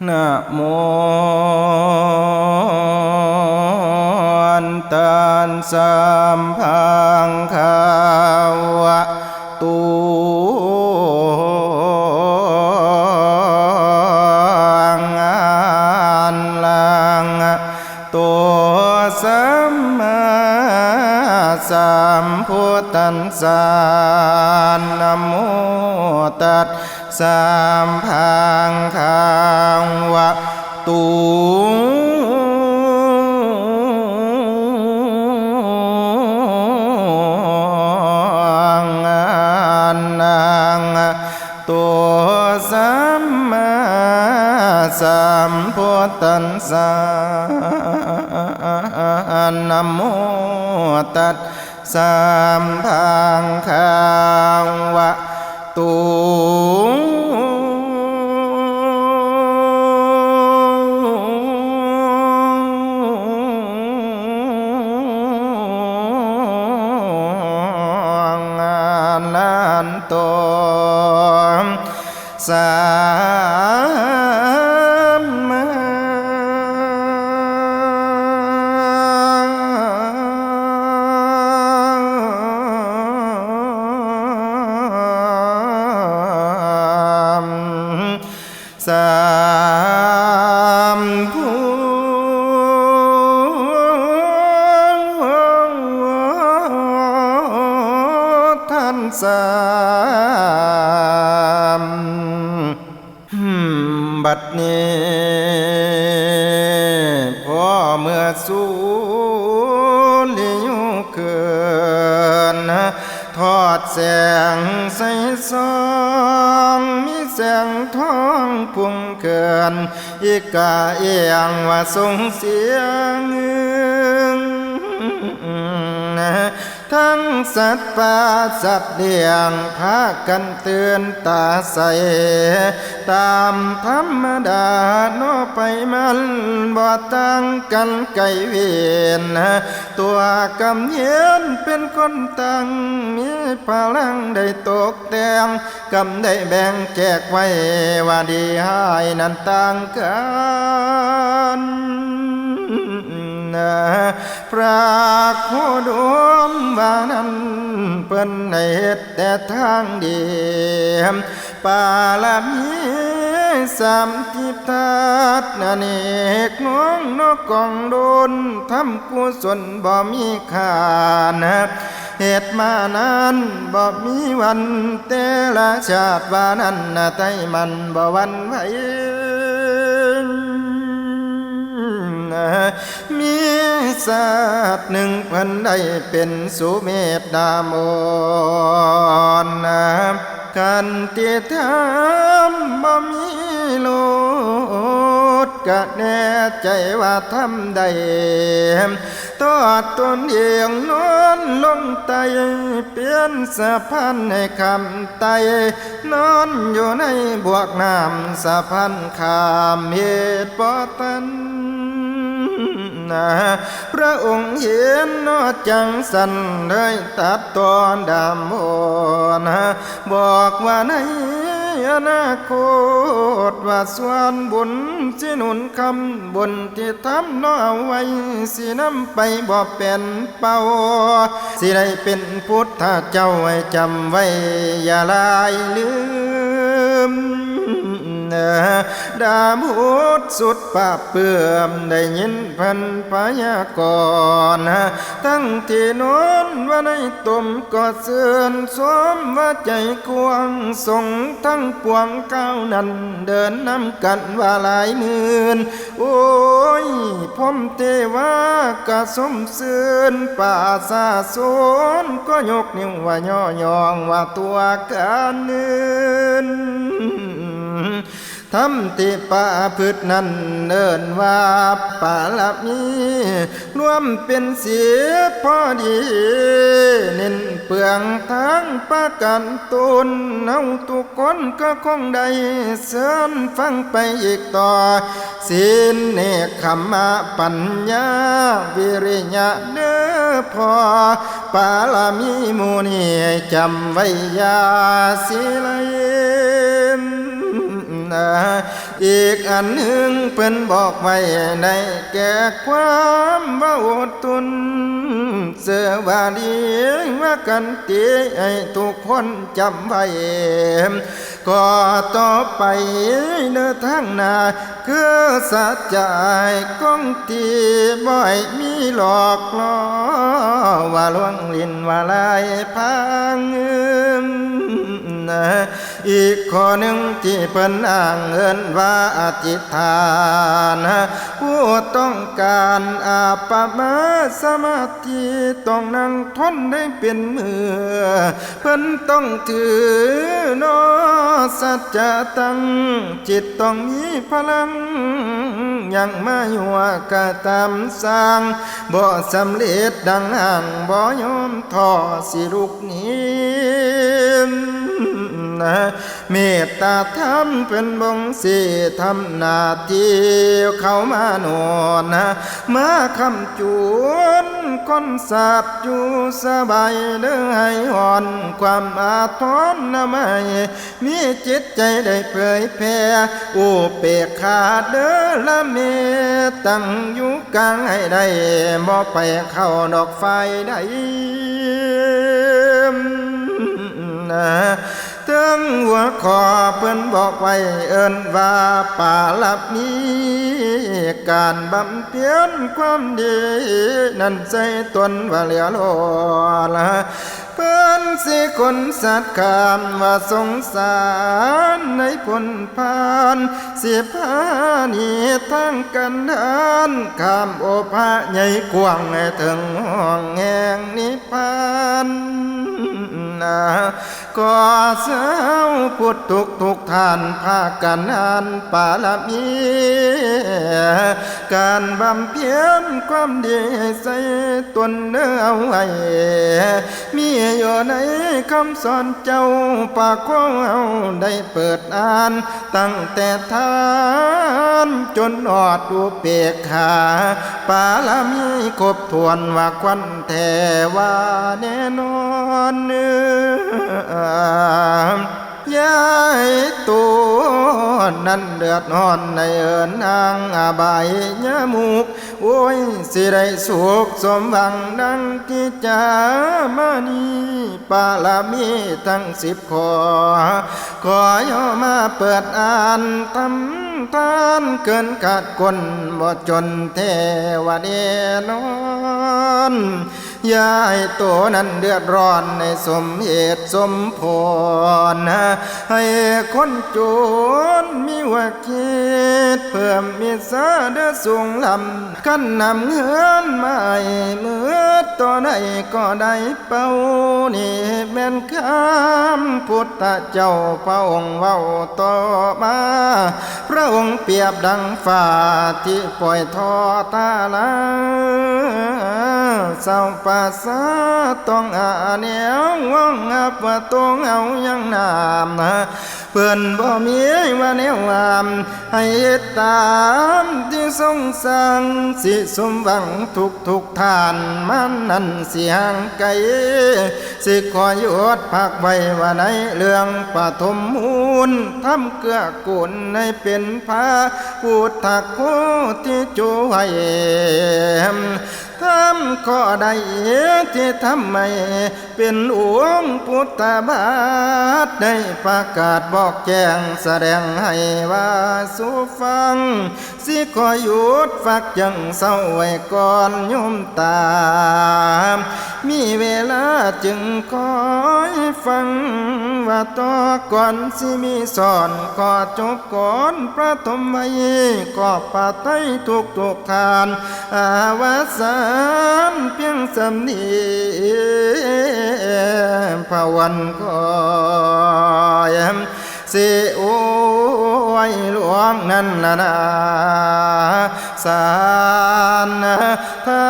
นะโมตัสสะภังคะวะโตสัมมาสัมพุทธัสสะนะโมตัสสะภังคะวะโตสัมมาสัมพุทธัสสะนะโมตัสสะภังคะวะโตสัมมาสัมพุทธัสสะบัดนี้พอเมื่อสูลิยุเกินทอดแสงใสซองมีแสงทองพุ่งเกินอีกาเอียงว่าส่งเสียงทั้งสัตว์ป่าสัตว์เลี้ยงพากันเตือนตาใสตามธรรมดาโนไปมันบ่ต่างกันไกลเวียนตัวกำเย็นเป็นคนตั้งมีพลังได้ตกแต่งกำได้แบ่งแจกไว้ว่าดีให้นั้นต่างกันพระโคดมว่านั้นเปิ้นในเหตุแต่ทางเดียมปาลามีสามทิฏฐัตนาเนกน้องนกกองโดนทำกุศลบ่มีขาดเหตุมานั้นบ่มีวันแต่ละชาติว่านั้นไตมันบ่วันไหวมีสัตว์หนึ่งเพิ่นได้เป็นสุเมธดามนกันติธรรมบ่มีโลดกะแน่ใจว่าทำได้ตอดตนเอียงนอนลงไตเปลี่ยนสะพานให้คำไตนอนอยู่ในบวกน้ำสะพานข้ามเหตุปอตันพระองค์เห็นนอจังสันได้ตัดตอนดำโอนบอกว่าในอนาคตว่าส่วนบุญสิหนุนคำบุญที่ทำน้อเอาไว้สินำไปบ่เป็นเป่าสิได้เป็นพุทธเจ้าให้จำไว้อย่าลายลืมดาบุตรสุดปะเปื่อมได้ยินพันพยากรณ์ทั้งที่นอนว่าในตุ่มก็เสื่อนสมว่าใจกวงส่งทั้งปวงก้าวนั้นเดินนำกันว่าหลายหมื่นโอ้ยพมเทวากะสมเสื่อนป่าสาสนก็ยกนิ้วว่าย่อยองว่าตัวกันเนินทำติปาพืชนั้นเดินว่าปาลมีรวมเป็นเสียพอดีเน้นเปลืองทั้งประกันตนเอาทุกคนก็คงได้เสริมฟังไปอีกต่อศีลเนคขมะปัญญาวิริยะเด้อพอปาลมีมูนีจำไว้ยาสิไล อีกอันหนึ่งเพิ่นบอกไว้ในแก่ความว่าอดทนเสือว่าดีว่ากันตีให้ทุกคนจำไว้ก็ต่อไปเนื้อทางหน้าคือสัจจะก้องตีบ่อยมีหลอกล้อว่าลวงลินว่าลายพังอีกข้อหนึ่งที่เพิ่นอ้างเอิ้นว่าอธิษฐานผู้ต้องการอาปมาสมาธิต้องนั่งทนได้เป็นมือเพิ่นต้องถือนอสัจจะตั้งจิตต้องมีพลังยังมาอยู่ก็ตามสร้างบ่สำเร็จดังห่างบ่ยอมท้อสิลุกหนีเมตตาธรรมเป็นบงสีทำหน้าที่เข้ามาโนนมาคำจวนคนสาบอยู่สบายเด้อให้อ่อนความอาทรไม่มีจิตใจได้เผยแผ่อุเปกขาเด้อละเมตั้งอยู่กลางให้ได้บ่ไปเข้าดอกไฟได้ถึงหัวขอเพิ่นบอกไว้เอิ้นว่าป่าลับนี้การบำเพ็ญความดีนั่นใจตนว่าเหลือล้นเพิ่นสิคนสัตว์ขามว่าสงสารในผลพานสิพานีทางกันดานข้ามโอภาใหญ่กว้างให้ถึงห้องแห่งนิพพานก็เช้าพุทธทุกท่านพากันอ่านปาลมีการบำเพ็ญความดีใส่ตนเนื้อเอาไว้มีอยู่ในคำสอนเจ้าปากของเอาได้เปิดอ่านตั้งแต่ทานจนอดอุเปกขาปาลมีครบถ้วนว่าควันแท้ว่าแน่นอนย้ายตัวนั้นเดือดร้อนในเอิญนางอาบายยามุกโอ้ยสิได้สุขสมหวังดังกิจามานีปาลามีทั้ง10 ข้อขอย่อมาเปิดอ่านทำทานเกินขาดคนบ่จนเทวเดนอนอย่าให้ตัวนั้นเดือดร้อนในสมเหตุสมผลให้คนจนมีว่าคิดเพิ่มมีสาเดือสูงลำขั้นนำเงินมาเมื่อตัวใดก็ได้เป้านี่แม่นคำพุทธเจ้าพระองค์เว้าต่อมาพระองค์เปรียบดังฟ้าที่ปล่อยทอตาลาเศร้าปาสาต้องเหนียวว่องอับว่าตัวเอายังนามเพื่อนบ่มีว่าแนวงามให้ตามที่ทรงสั่งสิสมหวังทุกท่านมันนั่นเสียงไกลสิขอหยุดพักไว้ว่าในเรื่องปฐมมูลทำเกื้อกูลให้เป็นพระพุทธโคที่จูให้ทำข้อใดที่ทำไม่เป็นองค์พุทธบาทได้ประกาศบอกแจ้งแสดงให้ว่าสู่ฟังสิขอหยุดฟักจังเศร้าไว้ก่อนโยมตามมีเวลาจึงคอยฟังว่าต่อก่อนสิมีสอนก็จบก่อนพระธรรมไว้ก็ปาไตทุกทานอาวสานเพียงสำนีภาวันคอยสิโอ้ยหลวงนั้นนาสานทา